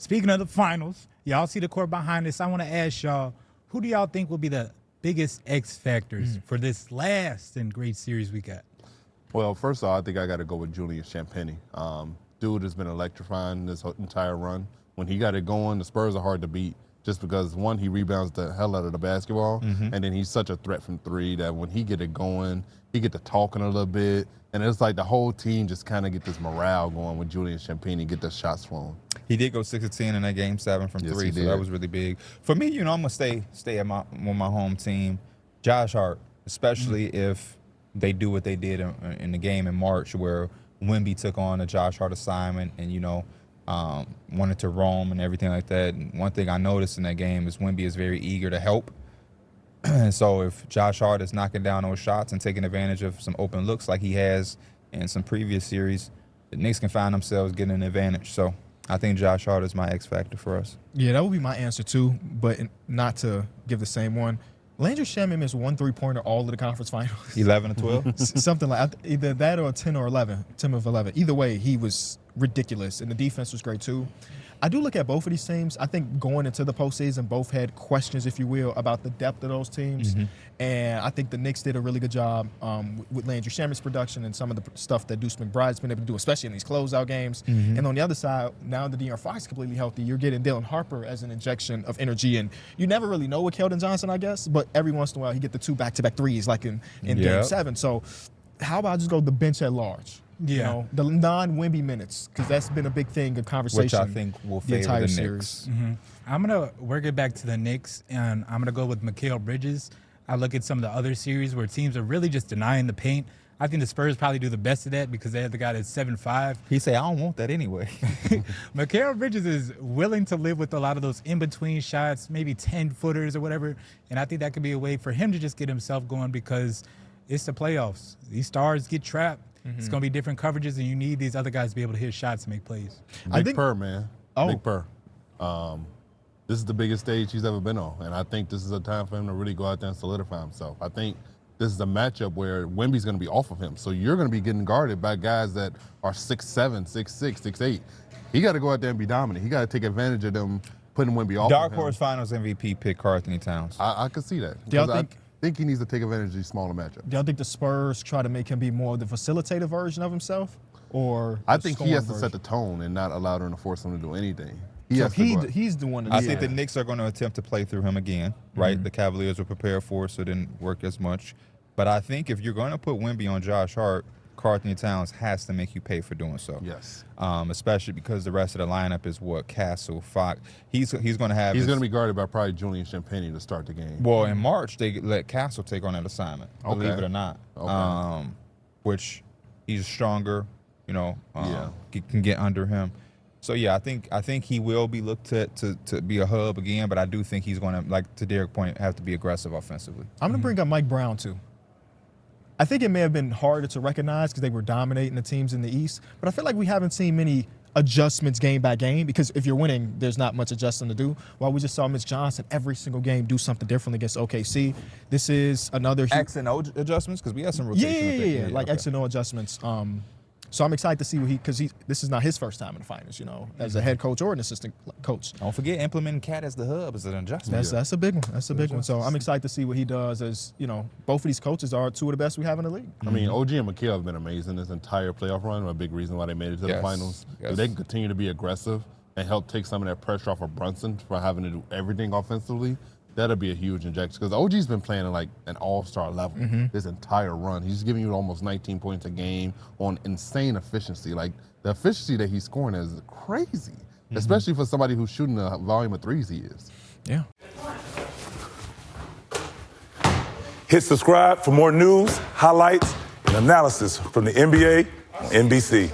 speaking of the finals, y'all see the court behind us. I want to ask y'all, who do y'all think will be the biggest X factors for this last and great series we got? Well, first of all, I think I got to go with Julian Champagnie. Dude has been electrifying this entire run. When he got it going, the Spurs are hard to beat just because, one, he rebounds the hell out of the basketball, and then he's such a threat from three that when he get it going, he get to talking a little bit, and it's like the whole team just kind of get this morale going with Julian Champagnie, get the shots flowing. He did go 6 of 10 in that game 7 from Yes, three, he so did. that was really big. For me, I'm gonna stay at my home team. Josh Hart, especially if they do what they did in the game in March, where Wemby took on a Josh Hart assignment and wanted to roam and everything like that. And one thing I noticed in that game is Wemby is very eager to help. And so if Josh Hart is knocking down those shots and taking advantage of some open looks like he has in some previous series, the Knicks can find themselves getting an advantage. So I think Josh Hart is my X factor for us. Yeah, that would be my answer too, but not to give the same one. Landry Shamet missed 1 3-pointer all of the conference finals. 11 to 12? Something like either that or 10 or 11, 10 of 11. Either way, he was ridiculous, and the defense was great too. I do look at both of these teams. I think going into the postseason, both had questions, if you will, about the depth of those teams. And I think the Knicks did a really good job with Landry Shamet's production and some of the stuff that Deuce McBride's been able to do, especially in these closeout games. And on the other side, now that De'Aaron Fox is completely healthy, you're getting Dylan Harper as an injection of energy. And you never really know with Keldon Johnson, I guess, but every once in a while he get the 2 back-to-back threes like in Game 7. So how about just go the bench at large? Yeah. You know, the non-Wemby minutes, because that's been a big thing of conversation. Which I think will favor entire the series. Knicks. I'm going to work it back to the Knicks, and I'm going to go with Mikal Bridges. I look at some of the other series where teams are really just denying the paint. I think the Spurs probably do the best of that because they have the guy that's 7'5". He say, I don't want that anyway. Mikal Bridges is willing to live with a lot of those in-between shots, maybe 10-footers or whatever, and I think that could be a way for him to just get himself going because it's the playoffs. These stars get trapped. It's going to be different coverages, and you need these other guys to be able to hit shots and make plays. Big Purr, man. Big Purr. This is the biggest stage he's ever been on, and I think this is a time for him to really go out there and solidify himself. I think this is a matchup where Wemby's going to be off of him, so you're going to be getting guarded by guys that are 6'7", 6'6", 6'8". He got to go out there and be dominant. He got to take advantage of them putting Wemby off Dark of him. Horse Finals MVP pick Karl Anthony Towns. I could see that. Do y'all I think he needs to take advantage of these smaller matchups. Do y'all think the Spurs try to make him be more the facilitator version of himself, or I think he has to version? set the tone and not allow them to force him to do anything. He's the one. I think the Knicks are going to attempt to play through him again, right? The Cavaliers were prepared for it, so it didn't work as much. But I think if you're going to put Wemby on Josh Hart, Karl Anthony Towns has to make you pay for doing so. Yes. Especially because the rest of the lineup is what Castle, Fox. He's going to have. He's going to be guarded by probably Julian Champagnie to start the game. Well, in March they let Castle take on that assignment. Believe it or not. Okay. Which he's stronger. Yeah. Can get under him. So yeah, I think he will be looked to be a hub again, but I do think he's going to, like to Derek's point, have to be aggressive offensively. I'm going to bring up Mike Brown too. I think it may have been harder to recognize because they were dominating the teams in the East, but I feel like we haven't seen many adjustments game by game because if you're winning, there's not much adjusting to do. While we just saw Mitch Johnson every single game do something different against OKC. This is another X and O adjustments because we had some rotation. Yeah, like X and O adjustments. So I'm excited to see what because this is not his first time in the finals, as a head coach or an assistant coach. Don't forget implementing Cat as the hub is an adjustment. That's a big one. That's a big one. So I'm excited to see what he does as, both of these coaches are 2 of the best we have in the league. I mean, OG and Mikal have been amazing this entire playoff run. A big reason why they made it to the finals. If they can continue to be aggressive and help take some of that pressure off of Brunson for having to do everything offensively, that'll be a huge injection because OG's been playing at like an all-star level this entire run. He's giving you almost 19 points a game on insane efficiency. Like the efficiency that he's scoring is crazy, especially for somebody who's shooting the volume of threes he is. Yeah. Hit subscribe for more news, highlights, and analysis from the NBA on NBC.